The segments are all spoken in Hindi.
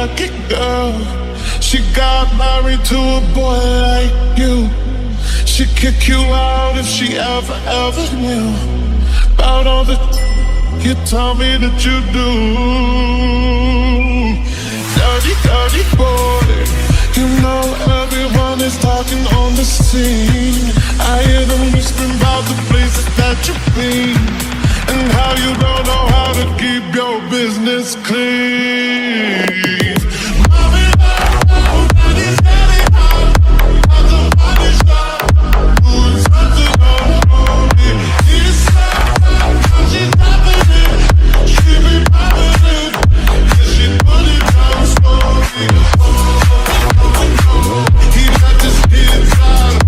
lucky girl. She got married to a boy like you. She'd kick you out if she ever knew about all the you told me that you do. Dirty boy. You know everyone is talking on the scene. I hear them whispering about the places that you've been and how you don't know how to keep your business clean. Mommy, daddy's getting hot. How's the body shop? Doing something on me. This time, she's tapping it. She be popping it. Yeah, she put it down slowly. He got this inside.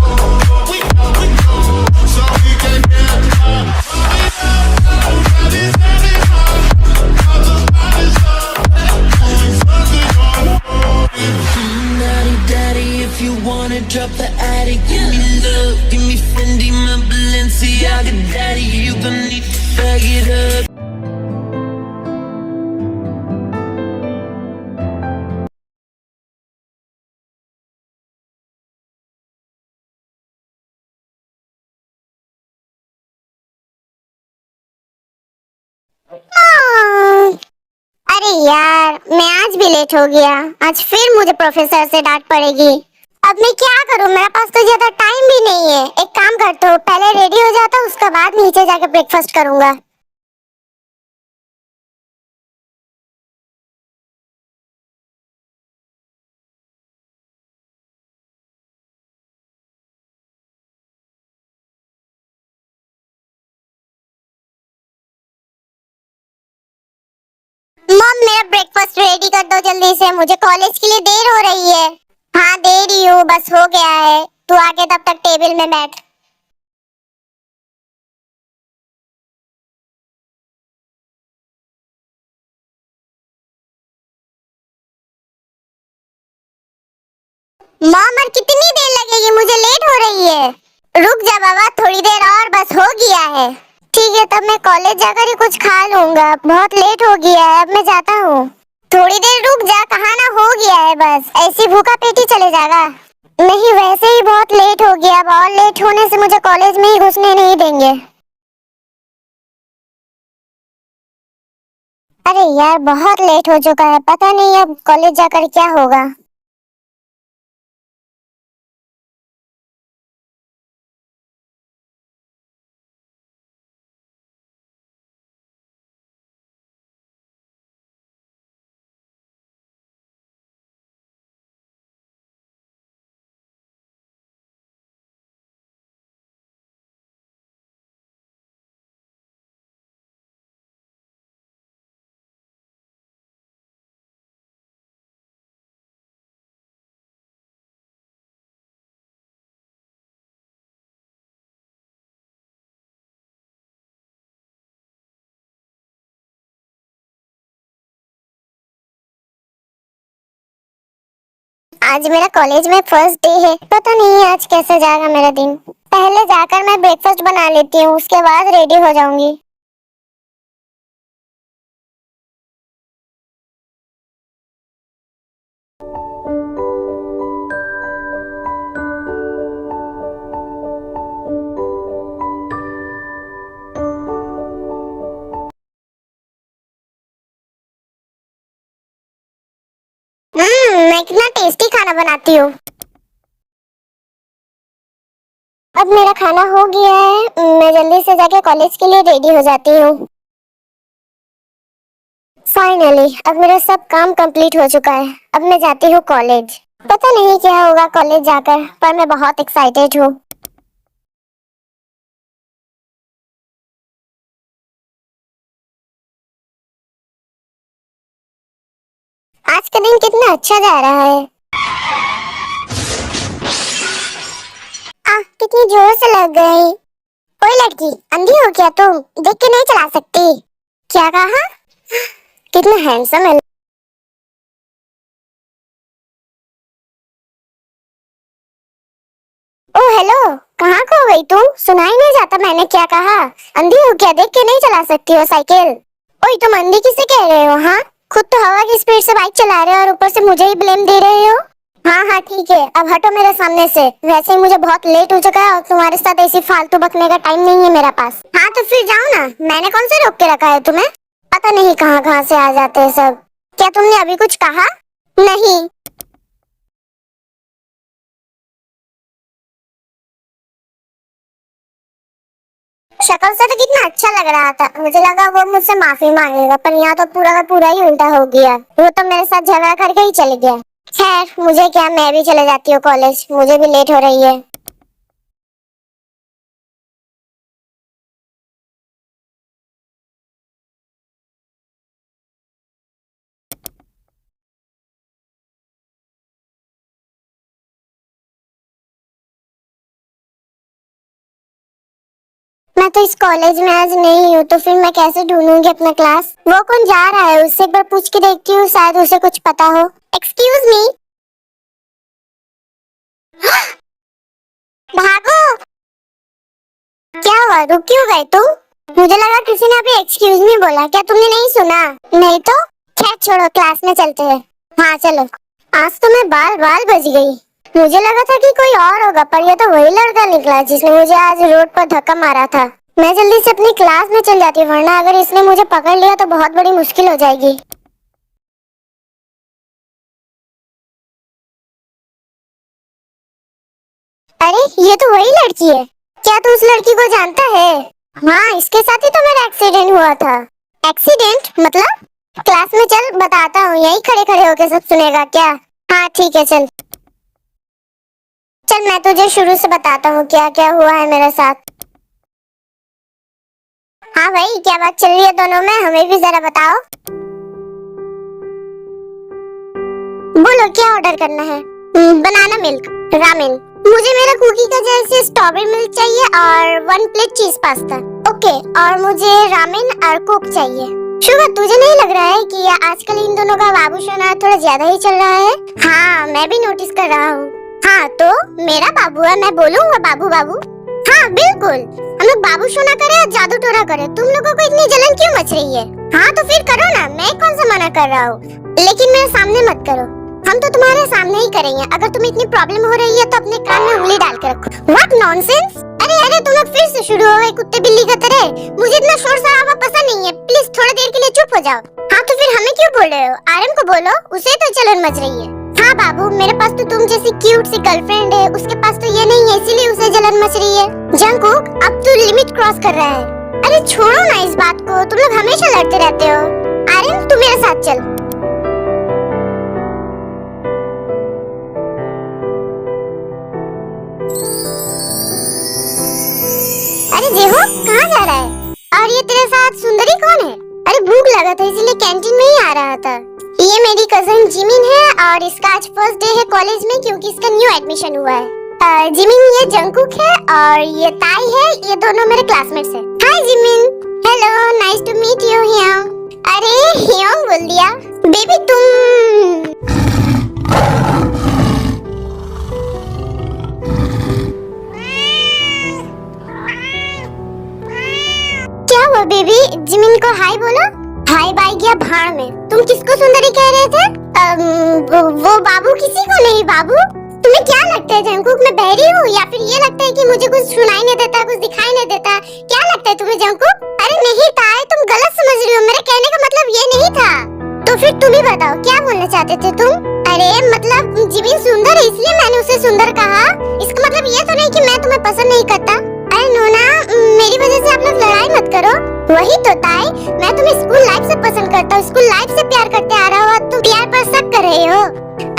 We go, so he can get hot. Daddy's getting hot. How's the body shop? Doing something on me. Daddy, if you wanna drop the attic, give me love, give me Fendi, my Balenciaga. Daddy, you gon' need to bag it up. अरे यार, मैं आज भी लेट हो गया। आज फिर मुझे प्रोफेसर से डांट पड़ेगी। अब मैं क्या करूं? मेरे पास तो ज्यादा टाइम भी नहीं है। एक काम करता हूँ, पहले रेडी हो जाता हूँ, उसके बाद नीचे जाके ब्रेकफास्ट करूंगा। मम, मेरा ब्रेकफास्ट रेडी कर दो जल्दी से, मुझे कॉलेज के लिए देर हो रही है। हाँ, दे रही हूँ, बस हो गया है। तू आके तब तक टेबल में बैठ। मम, और कितनी देर लगेगी? मुझे लेट हो रही है। रुक जा बाबा, थोड़ी देर और, बस हो गया है। ठीक है, तब मैं कॉलेज जाकर ही कुछ खा लूंगा। बहुत लेट हो गया है, अब मैं जाता हूँ। थोड़ी देर रुक जा, कहा ना हो गया है, बस ऐसी भूखा पेट ही चले जाएगा। नहीं, वैसे ही बहुत लेट हो गया। अब और लेट होने से मुझे कॉलेज में ही घुसने नहीं देंगे। अरे यार, बहुत लेट हो चुका है। पता नहीं अब कॉलेज जाकर क्या होगा। आज मेरा कॉलेज में फर्स्ट डे है। पता नहीं आज कैसे जाएगा मेरा दिन। पहले जाकर मैं ब्रेकफास्ट बना लेती हूँ, उसके बाद रेडी हो जाऊंगी। मैं कितना टेस्टी खाना बनाती हूँ। अब मेरा खाना हो गया है, मैं जल्दी से जाके कॉलेज के लिए रेडी हो जाती हूँ। फाइनली अब मेरा सब काम कंप्लीट हो चुका है। अब मैं जाती हूँ कॉलेज। पता नहीं क्या होगा कॉलेज जाकर, पर मैं बहुत एक्साइटेड हूँ। आज का दिन कितना अच्छा जा रहा है। कितनी जोर से लग गई। ओए लड़की, अंधी हो क्या तुम? देख के नहीं चला सकती? क्या कहा? कितना हैंडसम है। ओ हेलो, कहाँ खो गई तुम? सुनाई नहीं जाता मैंने क्या कहा? अंधी हो क्या? देख के नहीं चला सकती हो साइकिल? ओए तुम अंधी किसे कह रहे हो? हाँ, खुद तो हवा की स्पीड से बाइक चला रहे हो और ऊपर से मुझे ही ब्लेम दे रहे हो। हाँ हाँ ठीक है, अब हटो मेरे सामने से। वैसे ही मुझे बहुत लेट हो चुका है और तुम्हारे साथ ऐसी फालतू बकने का टाइम नहीं है मेरे पास। हाँ तो फिर जाओ ना, मैंने कौन सा रोक के रखा है तुम्हें? पता नहीं कहाँ कहाँ से आ जाते हैं सब। क्या तुमने अभी कुछ कहा? नहीं। शक्ल से तो कितना अच्छा लग रहा था, मुझे लगा वो मुझसे माफी मांगेगा, पर यहाँ तो पूरा का पूरा ही उल्टा हो गया। वो तो मेरे साथ झगड़ा करके ही चले गया। खैर मुझे क्या, मैं भी चले जाती हूँ कॉलेज, मुझे भी लेट हो रही है। मैं तो इस कॉलेज में आज नहीं हूँ, तो फिर मैं कैसे ढूंढूंगी अपना क्लास? वो कौन जा रहा है, उससे एक बार पूछ के देखती हूँ, शायद उसे कुछ पता हो। Excuse me. भागो। क्या हुआ, रुक क्यों गए तुम? मुझे लगा किसी ने अभी एक्सक्यूज मी बोला, क्या तुमने नहीं सुना? नहीं तो खैर छोड़ो, क्लास में चलते हैं। हाँ चलो। आज तो मैं बाल बाल बच गई। मुझे लगा था कि कोई और होगा, पर ये तो वही लड़का निकला जिसने मुझे आज रोड पर धक्का मारा था। मैं जल्दी से अपनी क्लास में चल जाती, वरना अगर इसने मुझे पकड़ लिया तो बहुत बड़ी मुश्किल हो जाएगी। अरे ये तो वही लड़की है। क्या तू उस लड़की को जानता है? हाँ, इसके साथ ही तो मेरा एक्सीडेंट हुआ था। एक्सीडेंट मतलब? क्लास में चल बताता हूँ, यही खड़े खड़े होके सब सुनेगा क्या? हाँ ठीक है चल। चल मैं तुझे शुरू से बताता हूँ क्या क्या हुआ है मेरे साथ। हाँ भाई, क्या बात चल रही है दोनों में, हमें भी जरा बताओ। बोलो क्या ऑर्डर करना है? Banana milk, ramen. मुझे मेरा कुकी का जैसे स्ट्रॉबेरी मिल्क चाहिए और 1 प्लेट चीज पास्ता। ओके, और मुझे रामेन और कोक चाहिए। शुगर, तुझे नहीं लग रहा है कि आजकल इन दोनों का बाबू सोना थोड़ा ज्यादा ही चल रहा है? हाँ मैं भी नोटिस कर रहा हूँ। हाँ तो मेरा बाबू है, मैं बोलूँगा बाबू बाबू। हाँ बिल्कुल, हम लोग बाबू सोना करे और जादू टोना करे। तुम लोगों को इतनी जलन क्यों मच रही है? हाँ तो फिर करो ना, मैं कौन सा मना कर रहा हूँ, लेकिन मेरे सामने मत करो। हम तो तुम्हारे सामने ही करेंगे। अगर तुम्हें इतनी प्रॉब्लम हो रही है तो अपने कान में उंगली डाल के रखो। What nonsense! अरे अरे तुम लोग फिर से शुरू हो गए कुत्ते बिल्ली की तरह। मुझे इतना शोर शराबा पसंद नहीं है, प्लीज थोड़ी देर के लिए चुप हो जाओ। हाँ तो फिर हमें क्यों बोल रहे हो? आर्यन को बोलो, उसे तो जलन मच रही है। हाँ बाबू, मेरे पास तो तुम जैसी क्यूट सी गर्लफ्रेंड है, उसके पास तो ये नहीं है, इसीलिए उसे जलन मच रही है। जंगकुक, अब तू लिमिट क्रॉस कर रहा है। अरे छोड़ो ना इस बात को, तुम लोग हमेशा लड़ते रहते हो। आर्यन तू मेरे साथ चल। अरे जेहो, कहाँ जा रहा है? और ये तेरे साथ सुंदरी कौन है? अरे भूख लगा था इसीलिए कैंटीन में ही आ रहा था। ये मेरी कजन जिमिन है और इसका आज फर्स्ट डे है कॉलेज में, क्योंकि इसका न्यू एडमिशन हुआ है। जिमिन, ये जंगकुक है और ये ताई है, ये दोनों मेरे क्लासमेट्स हैं। Hi Jimin. Hello, nice to meet you hyung. अरे हियोंग बोल दिया। बेबी तुम क्या हुआ बेबी? जिमिन को हाय बोलो। हाय बाय गया भाड़ में। तुम किसको सुंदरी कह रहे थे? वो बाबू किसी को नहीं। बाबू, तुम्हें क्या लगता है जंगकुक मैं बहरी हूँ, या फिर ये लगता है कि मुझे कुछ सुनाई नहीं देता, कुछ दिखाई नहीं देता? क्या लगता है तुम्हें जंगकुक? अरे नहीं ताई, तुम गलत समझ रही हो, मेरे कहने का मतलब ये नहीं था। तो फिर तुम ही बताओ क्या बोलना चाहते थे तुम? अरे मतलब जिमिन सुंदर है इसलिए मैंने उसे सुंदर कहा। इसका मतलब ये तो नहीं कि मैं तुम्हें पसंद नहीं करता। अरे नोना, मेरी वजह से आप लोग लड़ाई मत करो। वही तो ताई, मैं तुम्हें स्कूल लाइफ से पसंद करता हूँ, स्कूल लाइफ से प्यार करते आ रहा हूँ, तुम प्यार पर शक कर रहे हो।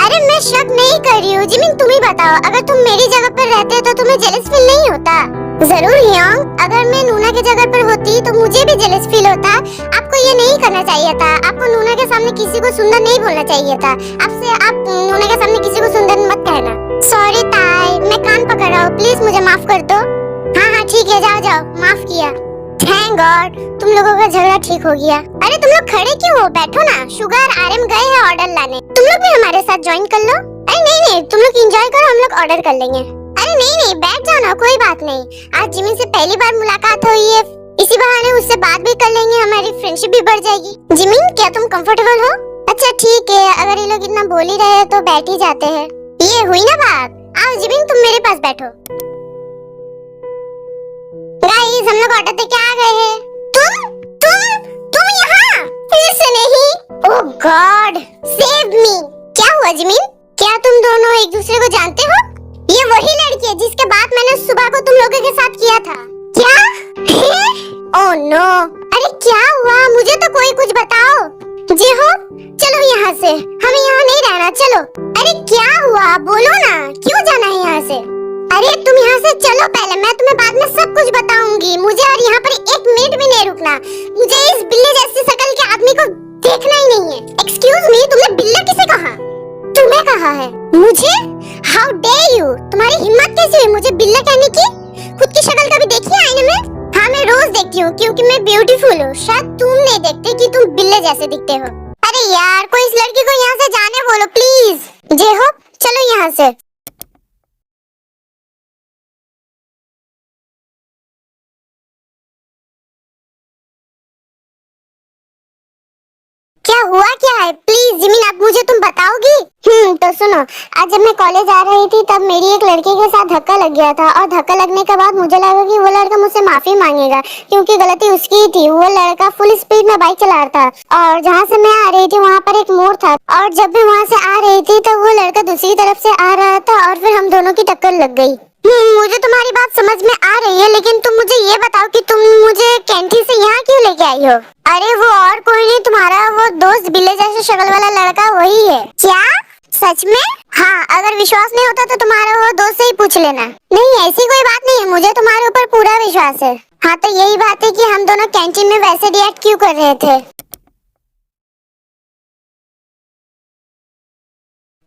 अरे मैं शक नहीं कर रही हूँ जिमिन, तुम ही बताओ, अगर तुम मेरी जगह पर रहते तो तुम्हें जेलस फील नहीं होता? जरूर हियोंग, अगर मैं नूना की जगह पर होती तो मुझे भी जेलस फील होता। आपको ये नहीं करना चाहिए था, आपको नूना के सामने किसी को सुंदर नहीं बोलना चाहिए था। आप नूना के सामने किसी को सुंदर मत कहना। सॉरी ताई, मैं कान पकड़ रहा हूँ, प्लीज मुझे माफ कर दो। हाँ हाँ ठीक है, जाओ जाओ, माफ किया। थैंक गॉड, तुम लोगों का झगड़ा ठीक हो गया। अरे तुम लोग खड़े क्यों हो, बैठो ना। शुगर, आर्यन गए हैं ऑर्डर लाने, तुम लोग भी हमारे साथ ज्वाइन कर लो। अरे नहीं नहीं, तुम लोग एंजॉय करो, हम लोग ऑर्डर कर लेंगे। अरे नहीं नहीं, बैठ जाओ ना, कोई बात नहीं। आज जिमिन से पहली बार मुलाकात हुई है, इसी बहाने उससे बात भी कर लेंगे, हमारी फ्रेंडशिप भी बढ़ जाएगी। जिमिन, क्या तुम कंफर्टेबल हो? अच्छा ठीक है, अगर ये लोग इतना बोल ही रहे हैं तो बैठ ही जाते हैं। ये हुई ना बात। आओ जिमिन, तुम मेरे पास बैठो। गाइस, हम लोग ऑटो तक आ गए हैं। तुम यहाँ? फिर से नहीं? ओह गॉड, सेव मी। क्या हुआ जिमिन? क्या तुम दोनों एक दूसरे को जानते हो? ये वही लड़की है जिसके बात मैंने सुबह को तुम लोगों के साथ किया था। क्या? ओह नो, अरे क्या हुआ? मुझे तो कोई कुछ बताओ। जी हो, चलो यहाँ से, हमें यहाँ नहीं रहना, चलो। अरे क्या हुआ, बोलो ना, क्यों जाना है यहाँ से? अरे तुम यहाँ से चलो पहले, मैं तुम्हें बाद में सब कुछ बताऊंगी। मुझे और यहाँ पर एक मिनट भी नहीं रुकना। मुझे इस बिल्ली जैसी शक्ल के आदमी को देखना ही नहीं है। एक्सक्यूज मी, तुमने बिल्ला किसे कहा? तुम्हें कहा है? मुझे? How dare you! तुम्हारी हिम्मत कैसे हुई मुझे बिल्ला कहने की? खुद की शक्ल कभी देखी है आईने में? हाँ, मैं रोज देखती हूँ क्योंकि मैं ब्यूटीफुल हूँ। शायद तुम नहीं देखते कि तुम बिल्ले जैसे दिखते हो। अरे यार, कोई इस लड़की को यहाँ से जाने बोलो प्लीज। जे हो, चलो यहाँ से। क्या हुआ क्या है? प्लीज जिमिन, अब मुझे तुम बताओगी? तो सुनो, आज जब मैं कॉलेज आ रही थी तब मेरी एक लड़के के साथ धक्का लग गया था, और धक्का लगने के बाद मुझे लगा कि वो लड़का मुझसे माफी मांगेगा क्योंकि गलती उसकी ही थी। वो लड़का फुल स्पीड में बाइक चला रहा था और जहाँ से मैं आ रही थी वहाँ पर एक मोड़ था, और जब मैं वहाँ से आ रही थी तब वो लड़का दूसरी तरफ से आ रहा था और फिर हम दोनों की टक्कर लग गई। मुझे तुम्हारी बात समझ में आ रही है, लेकिन तुम मुझे ये बताओ कि तुम मुझे कैंटीन से यहाँ क्यों लेके आई हो? अरे वो और कोई नहीं, तुम्हारा वो दोस्त बिल्ले जैसे शक्ल वाला लड़का वही है। क्या? सच में? हाँ, अगर विश्वास नहीं होता तो तुम्हारा वो दोस्त से ही पूछ लेना। नहीं, ऐसी कोई बात नहीं है, मुझे तुम्हारे ऊपर पूरा विश्वास है। हाँ, तो यही बात है कि हम दोनों कैंटीन में वैसे रिएक्ट क्यों कर रहे थे?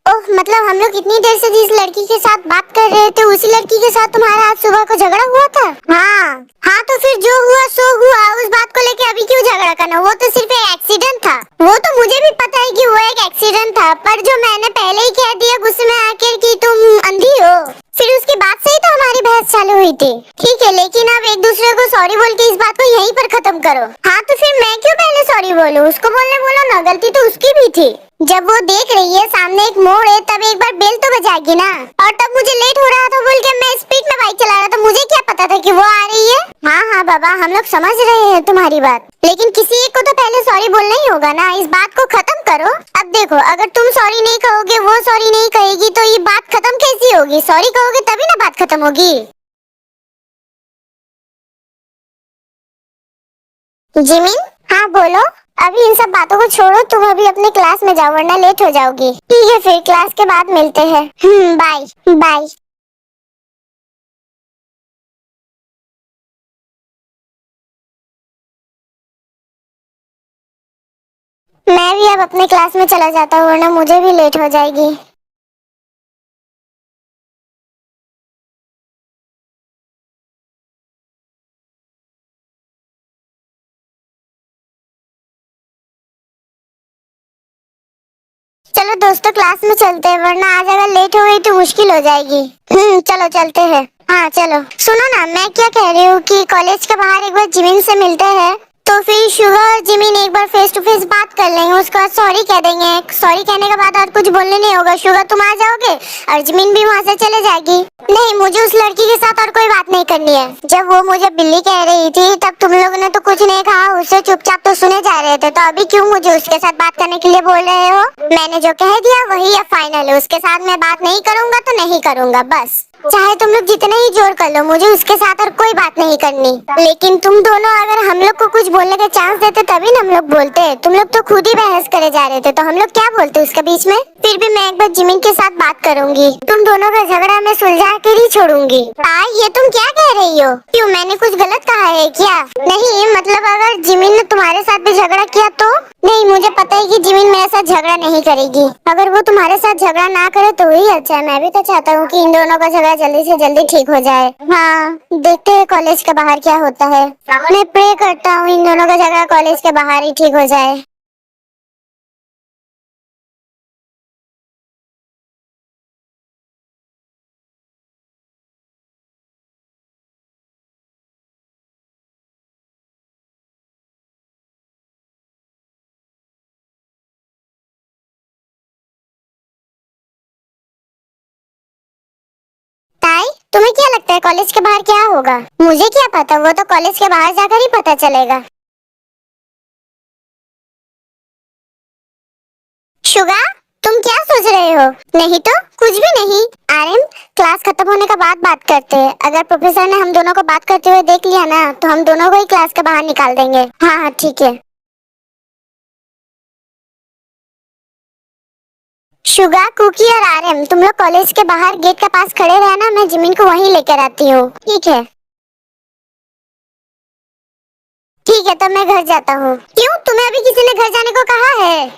ओह, मतलब हम लोग इतनी देर से जिस लड़की के साथ बात कर रहे थे उसी लड़की के साथ तुम्हारा आज सुबह को झगड़ा हुआ था? हाँ। हाँ, तो फिर जो हुआ सो हुआ, उस बात को लेके अभी क्यों झगड़ा करना? वो तो सिर्फ एक एक्सीडेंट था। वो तो मुझे भी पता है कि वो एक एक्सीडेंट था, पर जो मैंने पहले ही कह दिया गुस्से में आकर कि तुम अंधी हो, फिर उसके बाद से ही तो हमारी बहस चालू हुई थी। ठीक है, लेकिन अब एक दूसरे को सॉरी बोल के इस बात को यहीं पर खत्म करो। हाँ, तो फिर मैं क्यों पहले सॉरी बोलूं? उसको बोलने बोलो ना, गलती तो उसकी भी थी। जब वो देख रही है सामने एक मोड़ है तब एक बार बेल तो बजाएगी ना। और तब मुझे लेट हो रहा था बोल के मैं स्पीड में बाइक चला रहा था, मुझे क्या पता था कि वो आ रही है? हाँ हाँ बाबा, हम लोग समझ रहे हैं तुम्हारी बात, लेकिन किसी एक को तो पहले सॉरी बोलना ही होगा ना। इस बात को खत्म करो। अब देखो, अगर तुम सॉरी नहीं कहोगे, वो सॉरी नहीं कहेगी, तो ये बात खत्म कैसी होगी? सॉरी कहोगे तभी ना बात खत्म होगी। जिमिन, हाँ बोलो। अभी इन सब बातों को छोड़ो, तुम अभी अपने क्लास में जाओ वरना लेट हो जाओगी। ठीक है, फिर क्लास के बाद मिलते हैं। Bye bye. मैं भी अब अपने क्लास में चला जाता हूँ वरना मुझे भी लेट हो जाएगी। चलो दोस्तों, क्लास में चलते हैं वरना आज अगर लेट हो गई तो मुश्किल हो जाएगी। चलो चलते हैं। हाँ चलो। सुनो ना, मैं क्या कह रही हूँ कि कॉलेज के बाहर एक बार जिमिन से मिलते हैं, तो फिर शुगर और जिमिन एक बार फेस टू फेस बात कर लेंगे, उसके बाद सॉरी कह देंगे। सॉरी कहने के बाद और कुछ बोलने नहीं होगा। शुगर तुम आ जाओगे और जिमिन भी वहाँ से चले जाएगी। नहीं, मुझे उस लड़की के साथ और कोई बात नहीं करनी है। जब वो मुझे बिल्ली कह रही थी तब तुम लोगों ने तो कुछ नहीं कहा, उससे चुपचाप तो सुने जा रहे थे, तो अभी क्यों मुझे उसके साथ बात करने के लिए बोल रहे हो? मैंने जो कह दिया वही अब फाइनल है, उसके साथ मैं बात नहीं करूंगा तो नहीं करूंगा बस। चाहे तुम लोग जितना ही जोर कर लो, मुझे उसके साथ और कोई बात नहीं करनी। लेकिन तुम दोनों अगर हम लोग को कुछ बोलने का चांस देते तभी ना हम लोग बोलते। तुम लोग तो खुद ही बहस करे जा रहे थे, तो हम लोग क्या बोलते उसके बीच में? फिर भी मैं एक बार जिमिन के साथ बात करूंगी। तुम दोनों का झगड़ा मैं सुलझा कर ही छोड़ूंगी। ये तुम क्या कह रही हो? क्यों, मैंने कुछ गलत कहा है क्या? नहीं, मतलब अगर जिमिन ने तुम्हारे साथ भी झगड़ा किया तो? नहीं, मुझे पता है कि जिमिन मेरे साथ झगड़ा नहीं करेगी। अगर वो तुम्हारे साथ झगड़ा ना करे तो ही अच्छा है। मैं भी तो चाहता हूँ कि इन दोनों का झगड़ा जल्दी से जल्दी ठीक हो जाए। हाँ, देखते हैं कॉलेज के बाहर क्या होता है। मैं प्रे करता हूँ इन दोनों का झगड़ा कॉलेज के बाहर ही ठीक हो जाए। तुम्हें क्या लगता है कॉलेज के बाहर क्या होगा? मुझे क्या पता, वो तो कॉलेज के बाहर जाकर ही पता चलेगा। शुगा, तुम क्या सोच रहे हो? नहीं तो कुछ भी नहीं। आर्यन, क्लास खत्म होने का बाद बात करते हैं। अगर प्रोफेसर ने हम दोनों को बात करते हुए देख लिया ना, तो हम दोनों को ही क्लास के बाहर निकाल देंगे। हाँ हाँ ठीक है। शुगा, कुकी और आर्यन, तुम लोग कॉलेज के बाहर गेट के पास खड़े रहना, मैं जिमिन को वहीं लेकर आती हूँ। ठीक है? ठीक है, तब मैं घर जाता हूँ। क्यों, तुम्हें अभी किसी ने घर जाने को कहा है?